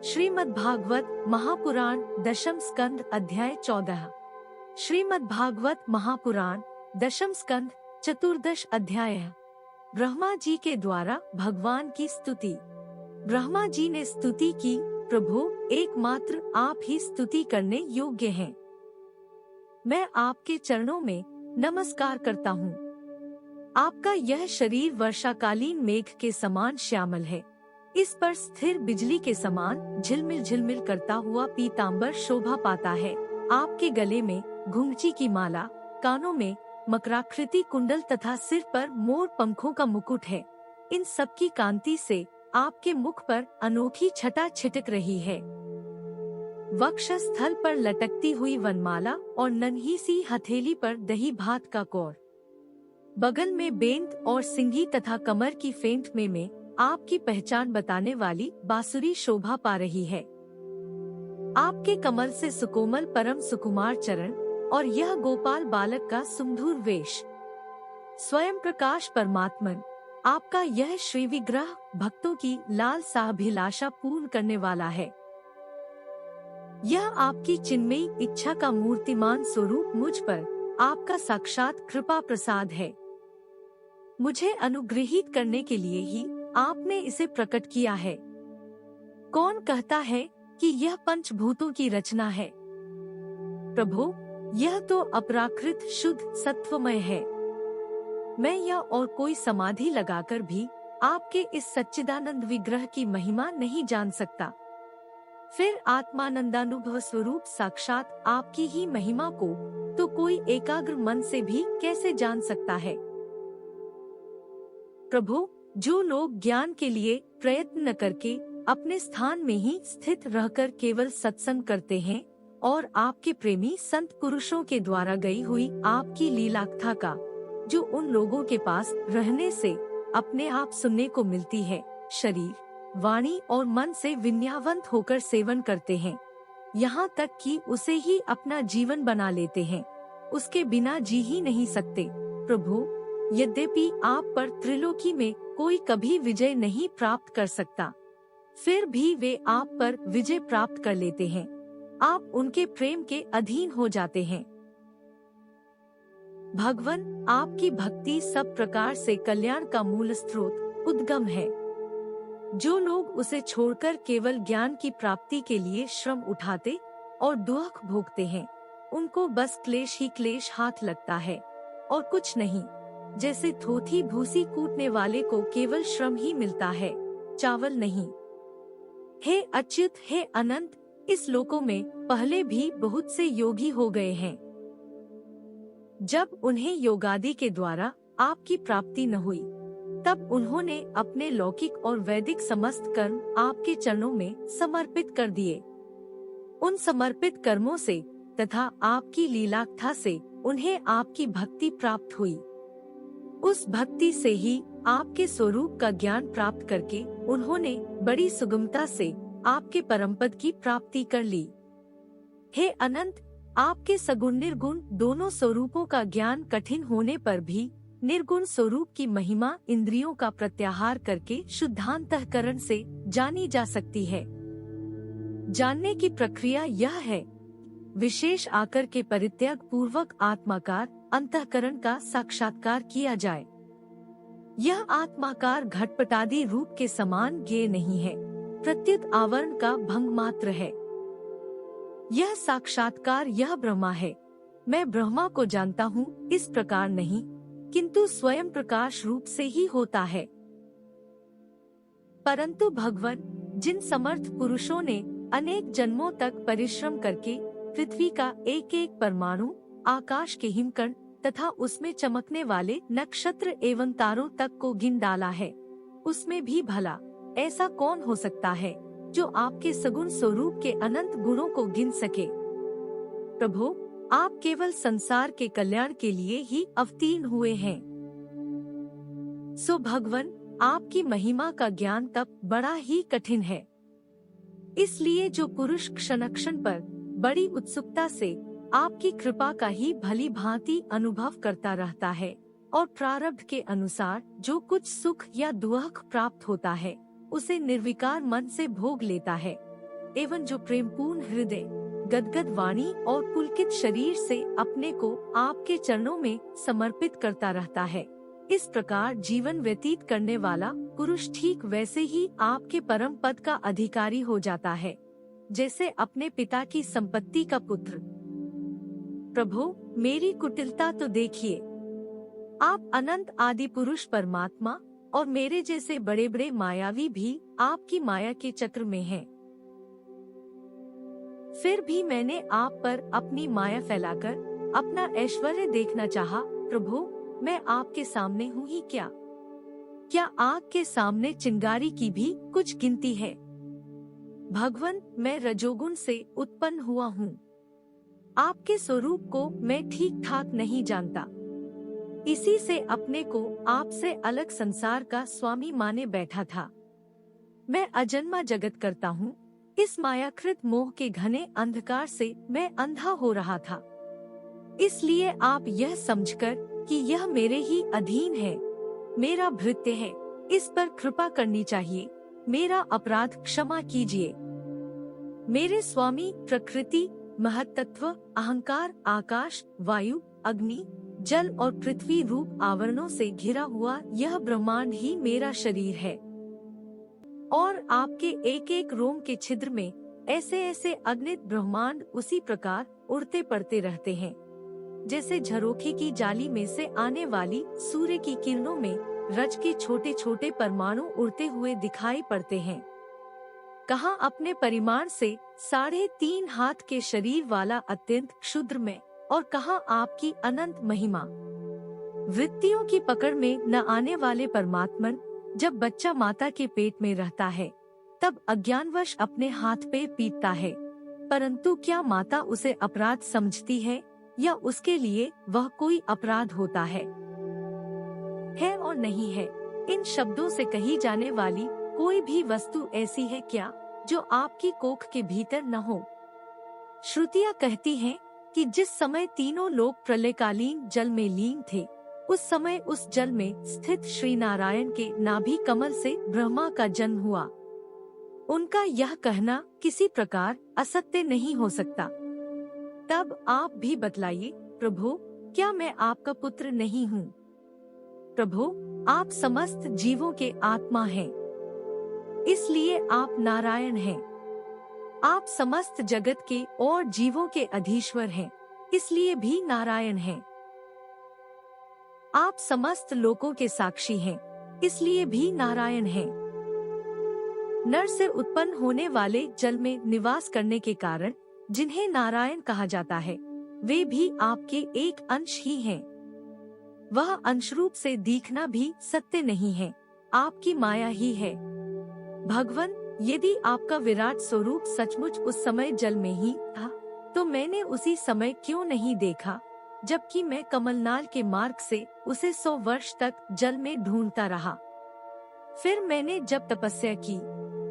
श्रीमद्भागवत महापुराण दशम स्कंद अध्याय 14। श्रीमद्भागवत महापुराण दशम स्कंद चतुर्दश अध्याय। ब्रह्मा जी के द्वारा भगवान की स्तुति। ब्रह्मा जी ने स्तुति की, प्रभु एकमात्र आप ही स्तुति करने योग्य हैं। मैं आपके चरणों में नमस्कार करता हूँ। आपका यह शरीर वर्षाकालीन मेघ के समान श्यामल है। इस पर स्थिर बिजली के समान झिलमिल झिलमिल करता हुआ पीतांबर शोभा पाता है। आपके गले में घुंघची की माला, कानों में मकराकृति कुंडल तथा सिर पर मोर पंखों का मुकुट है। इन सब की कांति से आपके मुख पर अनोखी छटा छिटक रही है। वक्षस्थल पर लटकती हुई वनमाला और नन्ही सी हथेली पर दही भात का कौर, बगल में बेंत और सिंगी तथा कमर की फेंट में आपकी पहचान बताने वाली बांसुरी शोभा पा रही है। आपके कमल से सुकोमल परम सुकुमार चरण और यह गोपाल बालक का सुमधुर वेश, स्वयं प्रकाश परमात्मन, आपका यह श्री विग्रह भक्तों की लालसा अभिलाषा पूर्ण करने वाला है। यह आपकी चिन्मयी इच्छा का मूर्तिमान स्वरूप मुझ पर आपका साक्षात कृपा प्रसाद है। मुझे अनुग्रहित करने के लिए ही आपने इसे प्रकट किया है। कौन कहता है कि यह पंचभूतों की रचना है? प्रभु, यह तो अपराकृत शुद्ध सत्वमय है। मैं यह और कोई समाधि लगाकर भी आपके इस सच्चिदानंद विग्रह की महिमा नहीं जान सकता। फिर आत्मानंदानुभव स्वरूप साक्षात आपकी ही महिमा को तो कोई एकाग्र मन से भी कैसे जान सकता है? प्रभु, जो लोग ज्ञान के लिए प्रयत्न न करके अपने स्थान में ही स्थित रहकर केवल सत्संग करते हैं और आपके प्रेमी संत पुरुषों के द्वारा गई हुई आपकी लीलाकथा का, जो उन लोगों के पास रहने से अपने आप सुनने को मिलती है, शरीर, वाणी और मन से विन्यावंत होकर सेवन करते हैं, यहाँ तक कि उसे ही अपना जीवन बना लेते हैं, उसके बिना जी ही नहीं सकते। प्रभु, यद्यपि आप पर त्रिलोकी में कोई कभी विजय नहीं प्राप्त कर सकता, फिर भी वे आप पर विजय प्राप्त कर लेते हैं। आप उनके प्रेम के अधीन हो जाते हैं। भगवान, आपकी भक्ति सब प्रकार से कल्याण का मूल स्रोत उद्गम है। जो लोग उसे छोड़कर केवल ज्ञान की प्राप्ति के लिए श्रम उठाते और दुख भोगते हैं, उनको बस क्लेश ही क्लेश हाथ लगता है और कुछ नहीं। जैसे थोथी भूसी कूटने वाले को केवल श्रम ही मिलता है, चावल नहीं। हे अच्युत, हे अनंत, इस लोकों में पहले भी बहुत से योगी हो गए हैं। जब उन्हें योगादि के द्वारा आपकी प्राप्ति न हुई, तब उन्होंने अपने लौकिक और वैदिक समस्त कर्म आपके चरणों में समर्पित कर दिए। उन समर्पित कर्मों से तथा आपकी लीलाकथा से उन्हें आपकी भक्ति प्राप्त हुई। उस भक्ति से ही आपके स्वरूप का ज्ञान प्राप्त करके उन्होंने बड़ी सुगमता से आपके परमपद की प्राप्ति कर ली। हे अनंत, आपके सगुण निर्गुण दोनों स्वरूपों का ज्ञान कठिन होने पर भी निर्गुण स्वरूप की महिमा इंद्रियों का प्रत्याहार करके शुद्धांतःकरण से जानी जा सकती है। जानने की प्रक्रिया यह है, विशेष आकर के परित्याग पूर्वक आत्माकार अंतःकरण का साक्षात्कार किया जाए। यह आत्माकार घटपटादि रूप के समान ज्ञेय नहीं है, प्रत्युत आवरण का भंग मात्र है। यह साक्षात्कार यह ब्रह्मा है। मैं ब्रह्मा को जानता हूँ इस प्रकार नहीं, किंतु स्वयं प्रकाश रूप से ही होता है। परंतु भगवान, जिन समर्थ पुरुषों ने अनेक जन्मों तक परिश्रम करके पृथ्वी का एक एक परमाणु, आकाश के हिमकण तथा उसमें चमकने वाले नक्षत्र एवं तारों तक को गिन डाला है, उसमें भी भला ऐसा कौन हो सकता है जो आपके सगुण स्वरूप के अनंत गुणों को गिन सके? प्रभु, आप केवल संसार के कल्याण के लिए ही अवतीर्ण हुए हैं। सो भगवान, आपकी महिमा का ज्ञान तब बड़ा ही कठिन है। इसलिए जो पुरुष क्षण क्षण पर बड़ी उत्सुकता से आपकी कृपा का ही भली भांति अनुभव करता रहता है और प्रारब्ध के अनुसार जो कुछ सुख या दुख प्राप्त होता है, उसे निर्विकार मन से भोग लेता है, एवं जो प्रेमपूर्ण हृदय, गदगद वाणी और पुलकित शरीर से अपने को आपके चरणों में समर्पित करता रहता है। इस प्रकार जीवन व्यतीत करने वाला पुरुष ठीक वैसे ही आपके परम पद का अधिकारी हो जाता है, जैसे अपने पिता की संपत्ति का पुत्र। प्रभु, मेरी कुटिलता तो देखिए। आप अनंत आदि पुरुष परमात्मा और मेरे जैसे बड़े बड़े मायावी भी आपकी माया के चक्र में हैं। फिर भी मैंने आप पर अपनी माया फैलाकर अपना ऐश्वर्य देखना चाहा। प्रभु, मैं आपके सामने हूँ ही क्या? क्या आग के सामने चिंगारी की भी कुछ गिनती है? भगवन, मैं रजोगुण से उत्पन्न हुआ हूँ। आपके स्वरूप को मैं ठीक ठाक नहीं जानता। इसी से अपने को आपसे अलग संसार का स्वामी माने बैठा था। मैं अजन्मा जगत करता हूँ। इस मायाकृत मोह के घने अंधकार से मैं अंधा हो रहा था। इसलिए आप यह समझकर कि यह मेरे ही अधीन है, मेरा भृत्य है, इस पर कृपा करनी चाहिए। मेरा अपराध क्षमा कीजिए। मेरे स्वामी प्रकृति, महत्त्व, अहंकार, आकाश, वायु, अग्नि, जल और पृथ्वी रूप आवरणों से घिरा हुआ यह ब्रह्मांड ही मेरा शरीर है और आपके एक एक रोम के छिद्र में ऐसे ऐसे अगणित ब्रह्मांड उसी प्रकार उड़ते पड़ते रहते हैं, जैसे झरोखे की जाली में से आने वाली सूर्य की किरणों में रज के छोटे छोटे परमाणु उड़ते हुए दिखाई पड़ते हैं। कहाँ अपने परिमाण से 3.5 हाथ के शरीर वाला अत्यंत क्षुद्र में और कहाँ आपकी अनंत महिमा। वृत्तियों की पकड़ में न आने वाले परमात्मन जब बच्चा माता के पेट में रहता है तब अज्ञानवश अपने हाथ पे पीटता है, परंतु क्या माता उसे अपराध समझती है या उसके लिए वह कोई अपराध होता है और नहीं है? इन शब्दों से कही जाने वाली कोई भी वस्तु ऐसी है क्या जो आपकी कोख के भीतर न हो? श्रुतियाँ कहती हैं कि जिस समय तीनों लोग प्रलयकालीन जल में लीन थे, उस समय उस जल में स्थित श्री नारायण के नाभि कमल से ब्रह्मा का जन्म हुआ। उनका यह कहना किसी प्रकार असत्य नहीं हो सकता। तब आप भी बतलाइए, प्रभु, क्या मैं आपका पुत्र नहीं हूँ? प्रभु, आप समस्त जीवों के आत्मा हैं, इसलिए आप नारायण हैं। आप समस्त जगत के और जीवों के अधीश्वर हैं, इसलिए भी नारायण हैं। आप समस्त लोकों के साक्षी हैं, इसलिए भी नारायण हैं। नर से उत्पन्न होने वाले जल में निवास करने के कारण जिन्हें नारायण कहा जाता है, वे भी आपके एक अंश ही हैं। वह अंशरूप से दिखना भी सत्य नहीं है, आपकी माया ही है। भगवन, यदि आपका विराट स्वरूप सचमुच उस समय जल में ही था, तो मैंने उसी समय क्यों नहीं देखा, जबकि मैं कमलनाल के मार्ग से उसे 100 वर्ष तक जल में ढूंढता रहा। फिर मैंने जब तपस्या की,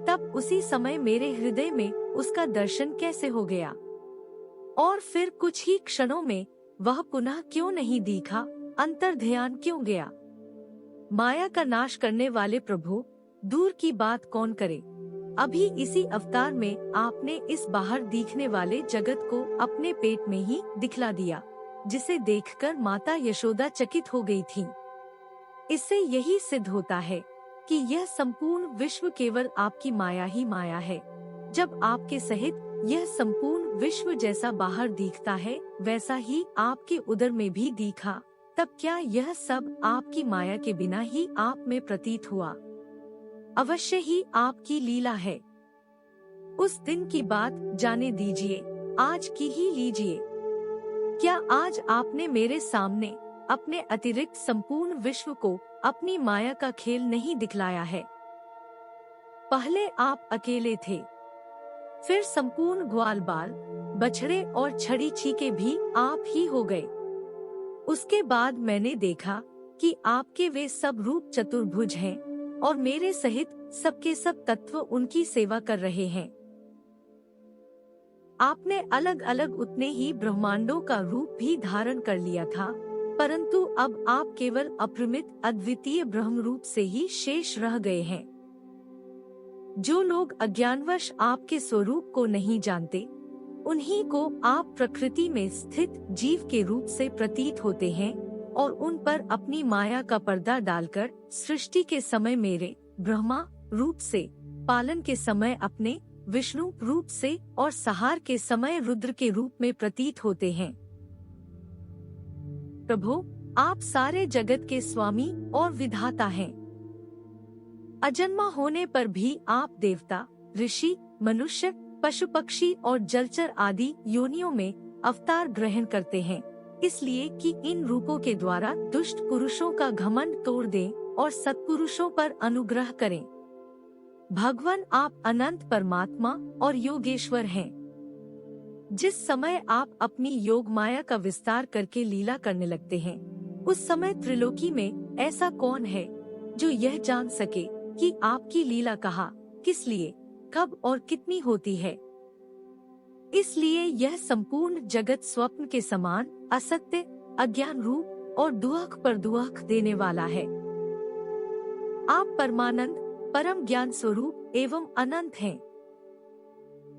तब उसी समय मेरे हृदय में उसका दर्शन कैसे हो गया, और फिर कुछ ही क्षणों में वह पुनः क्यों नहीं दिखा, अंतर ध्यान क्यों गया? माया का नाश करने वाले प्रभु, दूर की बात कौन करे, अभी इसी अवतार में आपने इस बाहर दिखने वाले जगत को अपने पेट में ही दिखला दिया, जिसे देखकर माता यशोदा चकित हो गई थी। इससे यही सिद्ध होता है कि यह संपूर्ण विश्व केवल आपकी माया ही माया है। जब आपके सहित यह संपूर्ण विश्व जैसा बाहर दिखता है, वैसा ही आपके उदर में भी दिखा, तब क्या यह सब आपकी माया के बिना ही आप में प्रतीत हुआ? अवश्य ही आपकी लीला है। उस दिन की बात जाने दीजिए, आज की ही लीजिए। क्या आज आपने मेरे सामने अपने अतिरिक्त संपूर्ण विश्व को अपनी माया का खेल नहीं दिखलाया है? पहले आप अकेले थे, फिर संपूर्ण ग्वाल बाल, बछड़े और छड़ी छीके भी आप ही हो गए। उसके बाद मैंने देखा कि आपके वे सब रूप चतुर्भुज हैं और मेरे सहित सबके सब तत्व उनकी सेवा कर रहे हैं। आपने अलग अलग उतने ही ब्रह्मांडों का रूप भी धारण कर लिया था, परंतु अब आप केवल अपरिमित अद्वितीय ब्रह्म रूप से ही शेष रह गए हैं। जो लोग अज्ञानवश आपके स्वरूप को नहीं जानते, उन्हीं को आप प्रकृति में स्थित जीव के रूप से प्रतीत होते हैं और उन पर अपनी माया का पर्दा डालकर सृष्टि के समय मेरे ब्रह्मा रूप से, पालन के समय अपने विष्णु रूप से और संहार के समय रुद्र के रूप में प्रतीत होते हैं। प्रभु, आप सारे जगत के स्वामी और विधाता हैं। अजन्मा होने पर भी आप देवता, ऋषि, मनुष्य, पशु पक्षी और जलचर आदि योनियों में अवतार ग्रहण करते हैं, इसलिए कि इन रूपों के द्वारा दुष्ट पुरुषों का घमंड तोड़ दें और सत्पुरुषों पर अनुग्रह करें। भगवान, आप अनंत परमात्मा और योगेश्वर हैं। जिस समय आप अपनी योग माया का विस्तार करके लीला करने लगते हैं, उस समय त्रिलोकी में ऐसा कौन है जो यह जान सके कि आपकी लीला कहाँ, किस लिए, कब और कितनी होती है। इसलिए यह संपूर्ण जगत स्वप्न के समान असत्य, अज्ञान रूप और दुख पर दुख देने वाला है। आप परमानंद, परम ज्ञान स्वरूप एवं अनंत हैं।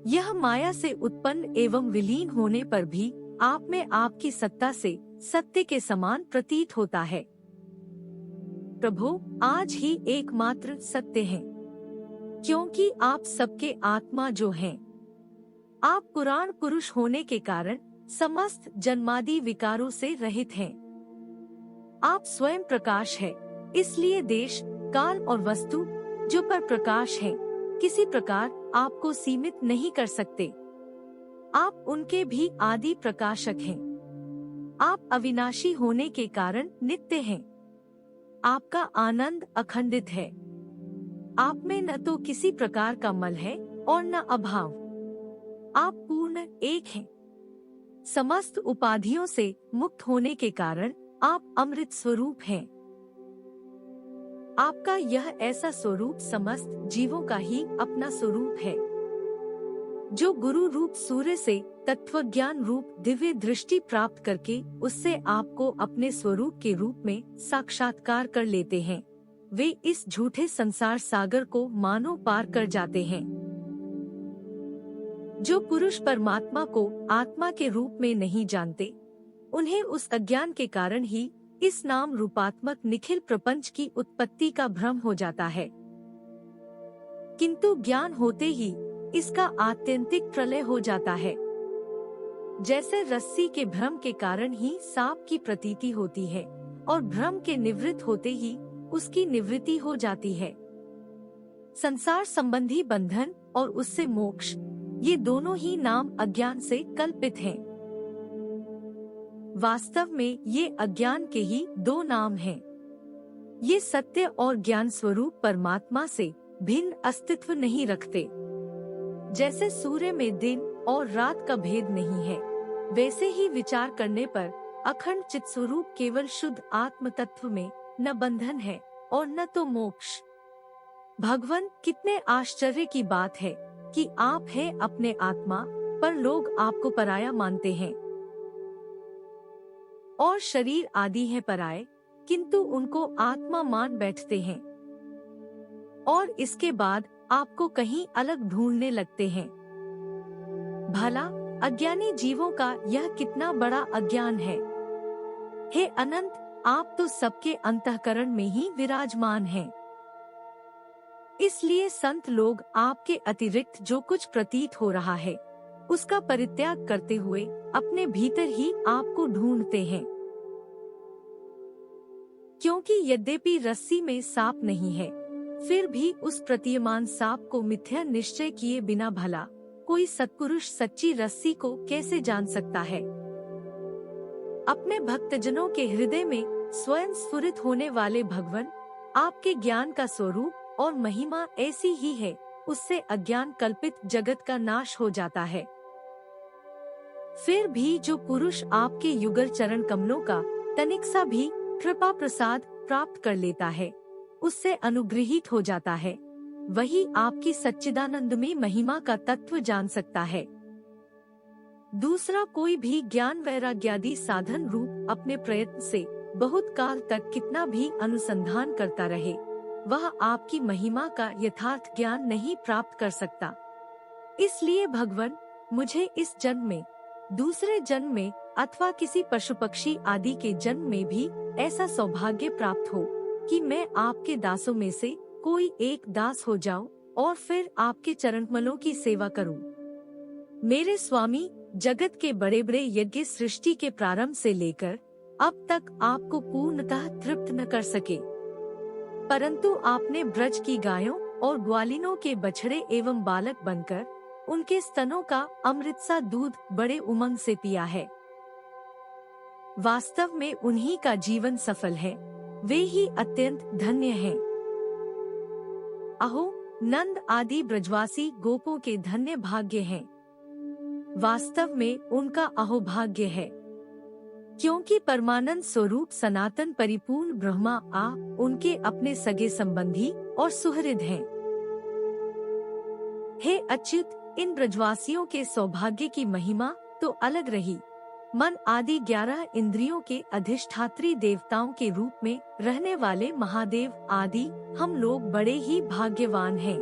यह माया से उत्पन्न एवं विलीन होने पर भी आप में आपकी सत्ता से सत्य के समान प्रतीत होता है। प्रभु, आज ही एकमात्र सत्य हैं, क्योंकि आप सबके आत्मा जो हैं। आप पुराण पुरुष होने के कारण समस्त जन्मादि विकारों से रहित हैं। आप स्वयं प्रकाश है, इसलिए देश, काल और वस्तु जो पर प्रकाश है, किसी प्रकार आपको सीमित नहीं कर सकते। आप उनके भी आदि प्रकाशक हैं। आप अविनाशी होने के कारण नित्य हैं। आपका आनंद अखंडित है। आप में न तो किसी प्रकार का मल है और न अभाव। आप पूर्ण एक हैं। समस्त उपाधियों से मुक्त होने के कारण आप अमृत स्वरूप हैं। आपका यह ऐसा स्वरूप समस्त जीवों का ही अपना स्वरूप है। जो गुरु रूप सूर्य से तत्वज्ञान रूप दिव्य दृष्टि प्राप्त करके उससे आपको अपने स्वरूप के रूप में साक्षात्कार कर लेते हैं, वे इस झूठे संसार सागर को मानो पार कर जाते हैं। जो पुरुष परमात्मा को आत्मा के रूप में नहीं जानते, उन्हें उस अज्ञान के कारण ही इस नाम रूपात्मक निखिल प्रपंच की उत्पत्ति का भ्रम हो जाता है। किंतु ज्ञान होते ही इसका आत्यंतिक प्रलय हो जाता है। जैसे रस्सी के भ्रम के कारण ही सांप की प्रतीति होती है और भ्रम के निवृत्त होते ही उसकी निवृत्ति हो जाती है। संसार संबंधी बंधन और उससे मोक्ष, ये दोनों ही नाम अज्ञान से कल्पित हैं। वास्तव में ये अज्ञान के ही दो नाम हैं। ये सत्य और ज्ञान स्वरूप परमात्मा से भिन्न अस्तित्व नहीं रखते। जैसे सूर्य में दिन और रात का भेद नहीं है, वैसे ही विचार करने पर अखंड चित स्वरूप केवल शुद्ध आत्म तत्व में न बंधन है और न तो मोक्ष। भगवान, कितने आश्चर्य की बात है कि आप हैं अपने आत्मा, पर लोग आपको पराया मानते हैं और शरीर आदि है पराये, किंतु उनको आत्मा मान बैठते हैं और इसके बाद आपको कहीं अलग ढूंढने लगते हैं। भला अज्ञानी जीवों का यह कितना बड़ा अज्ञान है। हे अनंत, आप तो सबके अंतःकरण में ही विराजमान हैं। इसलिए संत लोग आपके अतिरिक्त जो कुछ प्रतीत हो रहा है, उसका परित्याग करते हुए अपने भीतर ही आपको ढूंढते हैं। क्योंकि यद्यपि रस्सी में सांप नहीं है, फिर भी उस प्रतीयमान सांप को मिथ्या निश्चय किए बिना भला कोई सत्पुरुष सच्ची रस्सी को कैसे जान सकता है। अपने भक्तजनों के हृदय में स्वयं स्फुरित होने वाले भगवान, आपके ज्ञान का स्वरूप और महिमा ऐसी ही है, उससे अज्ञान कल्पित जगत का नाश हो जाता है। फिर भी जो पुरुष आपके युगल चरण कमलों का तनिक सा भी कृपा प्रसाद प्राप्त कर लेता है, उससे अनुग्रहित हो जाता है, वही आपकी सच्चिदानंदमय महिमा का तत्व जान सकता है। दूसरा कोई भी ज्ञान वैराग्यादि साधन रूप अपने प्रयत्न से बहुत काल तक कितना भी अनुसंधान करता रहे, वह आपकी महिमा का यथार्थ ज्ञान नहीं प्राप्त कर सकता। इसलिए भगवान, मुझे इस जन्म में, दूसरे जन्म में अथवा किसी पशु पक्षी आदि के जन्म में भी ऐसा सौभाग्य प्राप्त हो कि मैं आपके दासों में से कोई एक दास हो जाऊं और फिर आपके चरणकमलों की सेवा करूं। मेरे स्वामी, जगत के बड़े बड़े यज्ञ सृष्टि के प्रारंभ से लेकर अब तक आपको पूर्णतः तृप्त न कर सके, परंतु आपने ब्रज की गायों और ग्वालिनों के बछड़े एवं बालक बनकर उनके स्तनों का अमृत सा दूध बड़े उमंग से पिया है। वास्तव में उन्हीं का जीवन सफल है, वे ही अत्यंत धन्य हैं। अहो, नंद आदि ब्रजवासी गोपों के धन्य भाग्य हैं। वास्तव में उनका अहोभाग्य है, क्योंकि परमानंद स्वरूप सनातन परिपूर्ण ब्रह्मा उनके अपने सगे संबंधी और सुहृद हैं। हे अच्युत, इन ब्रजवासियों के सौभाग्य की महिमा तो अलग रही। मन आदि 11 इंद्रियों के अधिष्ठात्री देवताओं के रूप में रहने वाले महादेव आदि हम लोग बड़े ही भाग्यवान हैं,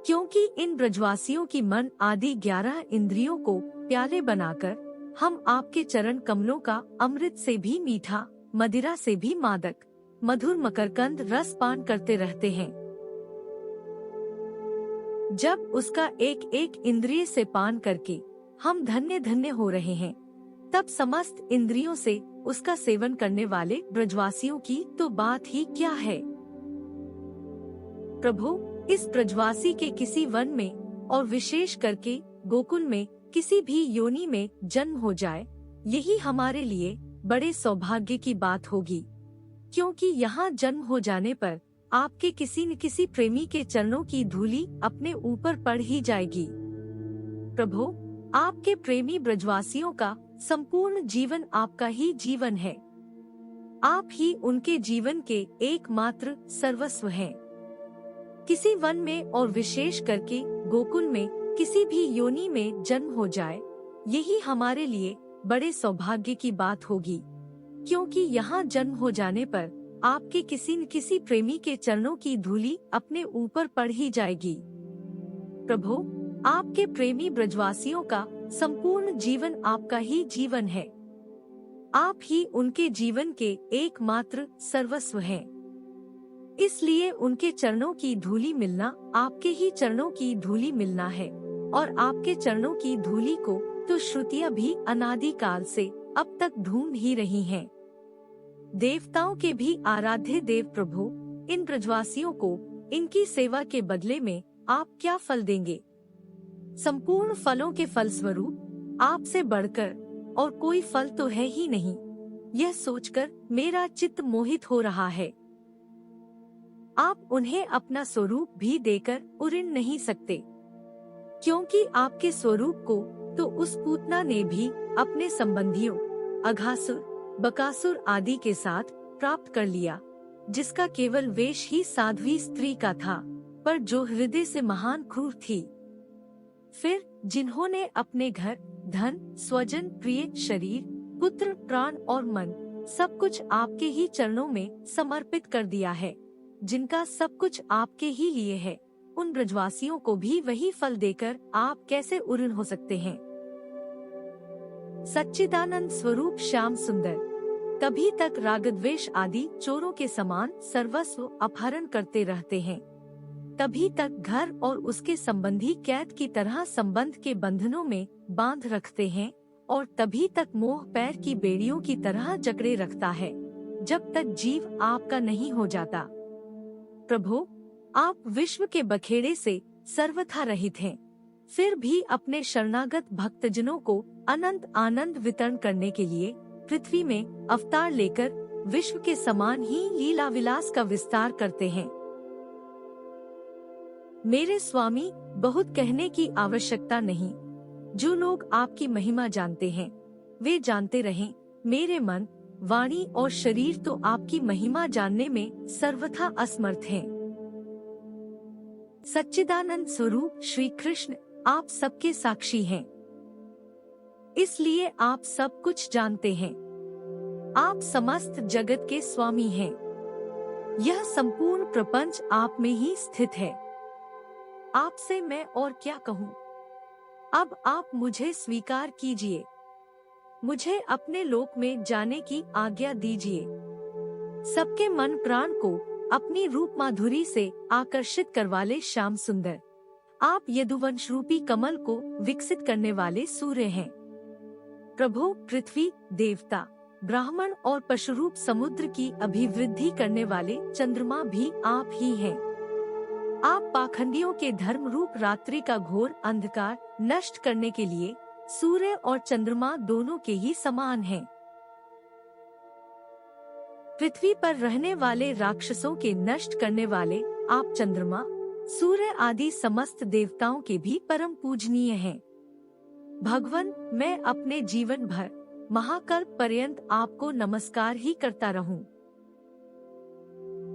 क्योंकि इन ब्रजवासियों की मन आदि 11 इंद्रियों को प्याले बनाकर हम आपके चरण कमलों का अमृत से भी मीठा, मदिरा से भी मादक, मधुर मकरकंद रस पान करते रहते हैं। जब उसका एक एक इंद्रिय से पान करके हम धन्य धन्य हो रहे हैं, तब समस्त इंद्रियों से उसका सेवन करने वाले ब्रजवासियों की तो बात ही क्या है। प्रभु, इस ब्रजवासी के किसी वन में और विशेष करके गोकुल में किसी भी योनि में जन्म हो जाए, यही हमारे लिए बड़े सौभाग्य की बात होगी, क्योंकि यहाँ जन्म हो जाने पर आपके किसी न किसी प्रेमी के चरणों की धूली अपने ऊपर पड़ ही जाएगी। प्रभु, आपके प्रेमी ब्रजवासियों का संपूर्ण जीवन आपका ही जीवन है। आप ही उनके जीवन के एकमात्र सर्वस्व हैं। किसी वन में और विशेष करके गोकुल में किसी भी योनि में जन्म हो जाए, यही हमारे लिए बड़े सौभाग्य की बात होगी, क्योंकि यहाँ जन्म हो जाने पर आपके किसी न किसी प्रेमी के चरणों की धूली अपने ऊपर पड़ ही जाएगी। प्रभु, आपके प्रेमी ब्रजवासियों का संपूर्ण जीवन आपका ही जीवन है। आप ही उनके जीवन के एकमात्र सर्वस्व हैं। इसलिए उनके चरणों की धूली मिलना आपके ही चरणों की धूली मिलना है, और आपके चरणों की धूली को तो श्रुतियाँ भी अनादि काल से अब तक ढूंढ ही रही हैं। देवताओं के भी आराध्य देव प्रभु, इन ब्रजवासियों को इनकी सेवा के बदले में आप क्या फल देंगे? संपूर्ण फलों के फलस्वरूप आपसे बढ़कर और कोई फल तो है ही नहीं, यह सोचकर मेरा चित्त मोहित हो रहा है। आप उन्हें अपना स्वरूप भी देकर उऋण नहीं सकते, क्योंकि आपके स्वरूप को तो उस पूतना ने भी अपने संबंधियों अघासुर, बकासुर आदि के साथ प्राप्त कर लिया, जिसका केवल वेश ही साध्वी स्त्री का था, पर जो हृदय से महान क्रूर थी। फिर जिन्होंने अपने घर, धन, स्वजन, प्रिय, शरीर, पुत्र, प्राण और मन सब कुछ आपके ही चरणों में समर्पित कर दिया है, जिनका सब कुछ आपके ही लिए है, उन ब्रजवासियों को भी वही फल देकर आप कैसे उऋण हो सकते हैं? सच्चिदानंद स्वरूप श्याम सुंदर कभी तक रागद्वेष आदि चोरों के समान सर्वस्व अपहरण करते रहते हैं, तभी तक घर और उसके संबंधी कैद की तरह संबंध के बंधनों में बांध रखते हैं, और तभी तक मोह पैर की बेड़ियों की तरह जकड़े रखता है, जब तक जीव आपका नहीं हो जाता। प्रभु, आप विश्व के बखेड़े से सर्वथा रहित हैं, फिर भी अपने शरणागत भक्तजनों को अनंत आनंद वितरण करने के लिए पृथ्वी में अवतार लेकर विश्व के समान ही लीला विलास का विस्तार करते हैं। मेरे स्वामी, बहुत कहने की आवश्यकता नहीं। जो लोग आपकी महिमा जानते हैं, वे जानते रहें। मेरे मन, वाणी और शरीर तो आपकी महिमा जानने में सर्वथा असमर्थ हैं। सच्चिदानंद स्वरूप श्री कृष्ण आप सबके साक्षी हैं, इसलिए आप सब कुछ जानते हैं। आप समस्त जगत के स्वामी हैं। यह संपूर्ण प्रपंच आप में ही स्थित है। आपसे मैं और क्या कहूँ। अब आप मुझे स्वीकार कीजिए, मुझे अपने लोक में जाने की आज्ञा दीजिए। सबके मन प्राण को अपनी रूप माधुरी से आकर्षित करवाले श्याम सुंदर, आप यदुवंश रूपी कमल को विकसित करने वाले सूर्य हैं। प्रभु, पृथ्वी, देवता, ब्राह्मण और पशुरूप समुद्र की अभिवृद्धि करने वाले चंद्रमा भी आप ही हैं। आप पाखंडियों के धर्म रूप रात्रि का घोर अंधकार नष्ट करने के लिए सूर्य और चंद्रमा दोनों के ही समान हैं। पृथ्वी पर रहने वाले राक्षसों के नष्ट करने वाले आप चंद्रमा, सूर्य आदि समस्त देवताओं के भी परम पूजनीय हैं। भगवान, मैं अपने जीवन भर महाकल्प पर्यंत आपको नमस्कार ही करता रहूं।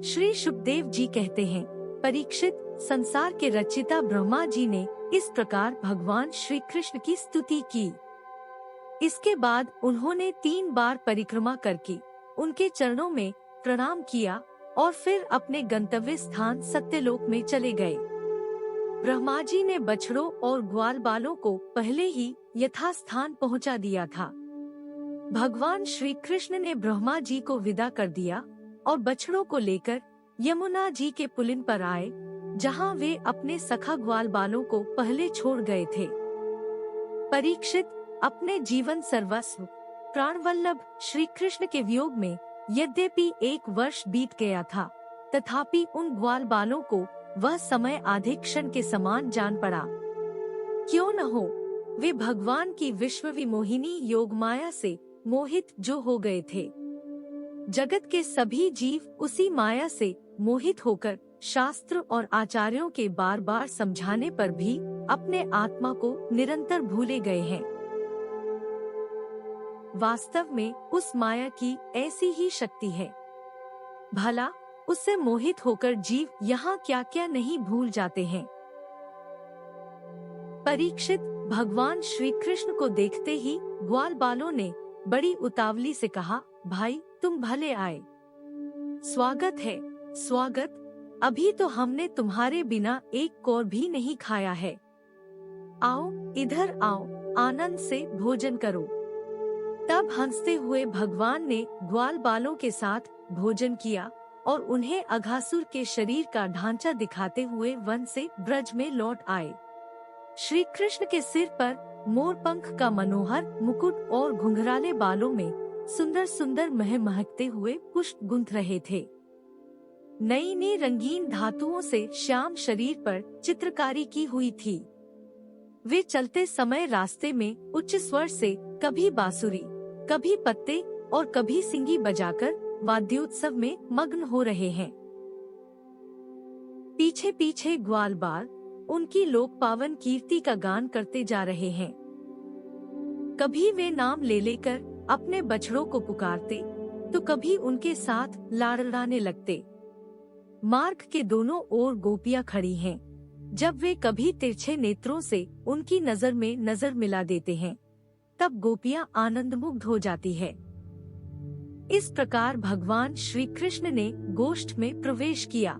श्री शुकदेव जी कहते हैं, परीक्षित, संसार के रचिता ब्रह्मा जी ने इस प्रकार भगवान श्री कृष्ण की स्तुति की। इसके बाद उन्होंने 3 बार परिक्रमा करके उनके चरणों में प्रणाम किया और फिर अपने गंतव्य स्थान सत्यलोक में चले गए। ब्रह्मा जी ने बछड़ों और ग्वाल बालों को पहले ही यथास्थान पहुंचा दिया था। भगवान श्री कृष्ण ने ब्रह्मा जी को विदा कर दिया और बछड़ों को लेकर यमुना जी के पुलिन पर आए, जहां वे अपने सखा ग्वाल बालों को पहले छोड़ गए थे। परीक्षित, अपने जीवन सर्वस्व प्राणवल्लभ श्री कृष्ण के वियोग में यद्यपि 1 वर्ष बीत गया था, तथापि उन ग्वाल बालों को वह समय आधे क्षण के समान जान पड़ा। क्यों न हो, वे भगवान की विश्व विमोहिनी योग माया से मोहित जो हो गए थे। जगत के सभी जीव उसी माया से मोहित होकर शास्त्र और आचार्यों के बार बार समझाने पर भी अपने आत्मा को निरंतर भूले गए हैं। वास्तव में उस माया की ऐसी ही शक्ति है। भला उससे मोहित होकर जीव यहाँ क्या क्या नहीं भूल जाते हैं। परीक्षित, भगवान श्री कृष्ण को देखते ही ग्वाल बालों ने बड़ी उतावली से कहा, भाई तुम भले आए। स्वागत है, स्वागत। अभी तो हमने तुम्हारे बिना एक कौर भी नहीं खाया है। आओ, इधर आओ, आनंद से भोजन करो। तब हंसते हुए भगवान ने ग्वाल बालों के साथ भोजन किया और उन्हें अघासुर के शरीर का ढांचा दिखाते हुए वन से ब्रज में लौट आए। श्री कृष्ण के सिर पर मोरपंख का मनोहर मुकुट और घुंघराले बालों में सुंदर सुंदर महकते हुए पुष्प गूंथ रहे थे। नई नई रंगीन धातुओं से श्याम शरीर पर चित्रकारी की हुई थी। वे चलते समय रास्ते में उच्च स्वर से कभी बांसुरी, कभी पत्ते और कभी सिंगी बजाकर वाद्योत्सव में मग्न हो रहे हैं। पीछे पीछे ग्वाल बाल उनकी लोक पावन कीर्ति का गान करते जा रहे हैं। कभी वे नाम ले लेकर अपने बछड़ों को पुकारते, तो कभी उनके साथ लाड़लाने लगते। मार्ग के दोनों ओर गोपियां खड़ी हैं। जब वे कभी तिरछे नेत्रों से उनकी नजर में नजर मिला देते हैं, तब गोपियां आनंदमुग्ध हो जाती है। इस प्रकार भगवान श्री कृष्ण ने गोष्ठ में प्रवेश किया।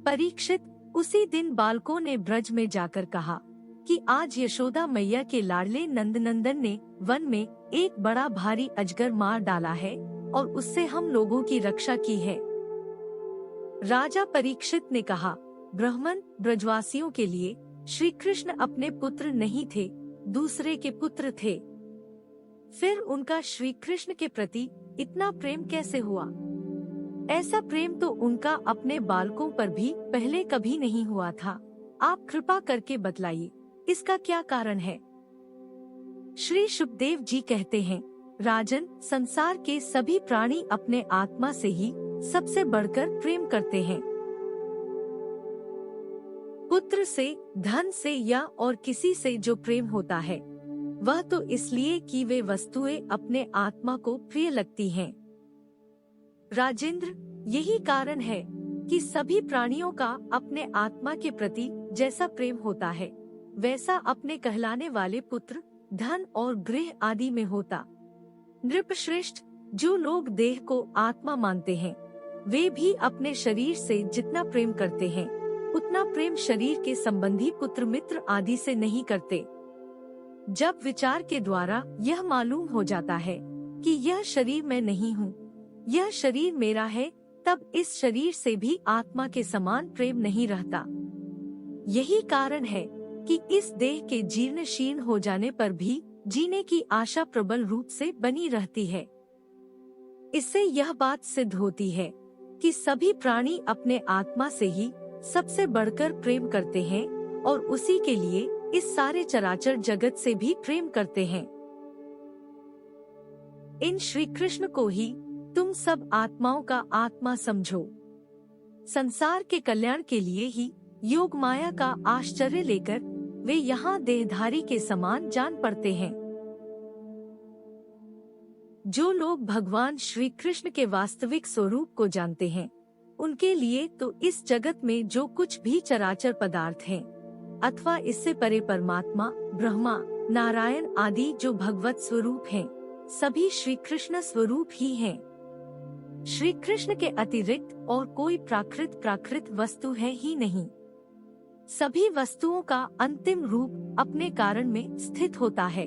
परीक्षित, उसी दिन बालकों ने ब्रज में जाकर कहा कि आज यशोदा मैया के लाडले नंदनंदन ने वन में एक बड़ा भारी अजगर मार डाला है और उससे हम लोगों की रक्षा की है। राजा परीक्षित ने कहा, ब्राह्मण, ब्रजवासियों के लिए श्री कृष्ण अपने पुत्र नहीं थे, दूसरे के पुत्र थे। फिर उनका श्री कृष्ण के प्रति इतना प्रेम कैसे हुआ? ऐसा प्रेम तो उनका अपने बालकों पर भी पहले कभी नहीं हुआ था। आप कृपा करके बतलाइए, इसका क्या कारण है? श्री शुकदेव जी कहते हैं, राजन, संसार के सभी प्राणी अपने आत्मा से ही सबसे बढ़कर प्रेम करते हैं। पुत्र से, धन से या और किसी से जो प्रेम होता है, वह तो इसलिए कि वे वस्तुएं अपने आत्मा को प्रिय लगती हैं। राजेंद्र, यही कारण है कि सभी प्राणियों का अपने आत्मा के प्रति जैसा प्रेम होता है, वैसा अपने कहलाने वाले पुत्र, धन और गृह आदि में होता। नृपश्रेष्ठ, जो लोग देह को आत्मा मानते हैं, वे भी अपने शरीर से जितना प्रेम करते हैं, उतना प्रेम शरीर के संबंधी पुत्र मित्र आदि से नहीं करते। जब विचार के द्वारा यह मालूम हो जाता है कि यह शरीर मैं नहीं हूँ, यह शरीर मेरा है, तब इस शरीर से भी आत्मा के समान प्रेम नहीं रहता। यही कारण है कि इस देह के जीर्ण शीर्ण हो जाने पर भी जीने की आशा प्रबल रूप से बनी रहती है। इससे यह बात सिद्ध होती है कि सभी प्राणी अपने आत्मा से ही सबसे बढ़कर प्रेम करते हैं और उसी के लिए इस सारे चराचर जगत से भी प्रेम करते हैं। इन श्री कृष्ण को ही तुम सब आत्माओं का आत्मा समझो। संसार के कल्याण के लिए ही योग माया का आश्चर्य लेकर वे यहाँ देहधारी के समान जान पड़ते हैं। जो लोग भगवान श्री कृष्ण के वास्तविक स्वरूप को जानते हैं, उनके लिए तो इस जगत में जो कुछ भी चराचर पदार्थ हैं, अथवा इससे परे परमात्मा, ब्रह्मा, नारायण आदि जो भगवत स्वरूप हैं, सभी श्री कृष्ण स्वरूप ही हैं। श्री कृष्ण के अतिरिक्त और कोई प्राकृत वस्तु है ही नहीं। सभी वस्तुओं का अंतिम रूप अपने कारण में स्थित होता है।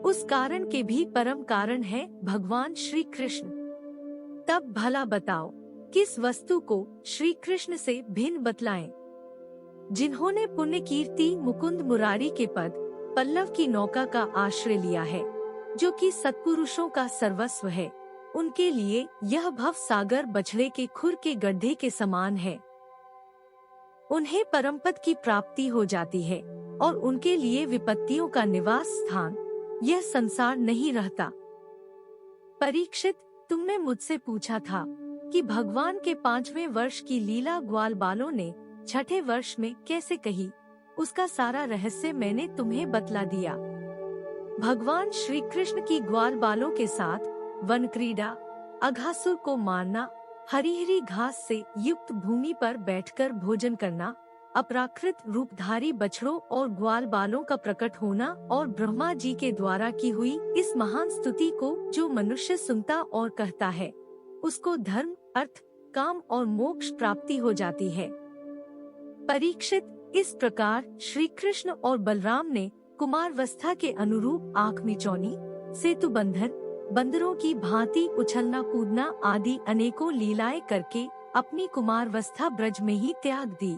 उस कारण के भी परम कारण है भगवान श्री कृष्ण। तब भला बताओ किस वस्तु को श्री कृष्ण से भिन्न बतलाएं? जिन्होंने पुण्य कीर्ति मुकुंद मुरारी के पद पल्लव की नौका का आश्रय लिया है, जो कि सत्पुरुषों का सर्वस्व है, उनके लिए यह भव सागर बछड़े के खुर के गड्ढे के समान है। उन्हें परमपद की प्राप्ति हो जाती है और उनके लिए विपत्तियों का निवास स्थान यह संसार नहीं रहता। परीक्षित, तुमने मुझसे पूछा था कि भगवान के 5वें वर्ष की लीला ग्वाल बालों ने 6ठे वर्ष में कैसे कही। उसका सारा रहस्य मैंने तुम्हें बतला दिया। भगवान श्री कृष्ण की ग्वाल बालों के साथ वन क्रीड़ा, अघासुर को मारना, हरी घास से युक्त भूमि पर बैठकर भोजन करना, अपराकृत रूपधारी बछड़ों और ग्वाल बालों का प्रकट होना और ब्रह्मा जी के द्वारा की हुई इस महान स्तुति को जो मनुष्य सुनता और कहता है, उसको धर्म, अर्थ, काम और मोक्ष प्राप्ति हो जाती है। परीक्षित, इस प्रकार श्री कृष्ण और बलराम ने कुमारवस्था के अनुरूप आँख मिचौनी, सेतु बंधन, बंदरों की भांति उछलना कूदना आदि अनेकों लीलाएं करके अपनी कुमारवस्था ब्रज में ही त्याग दी।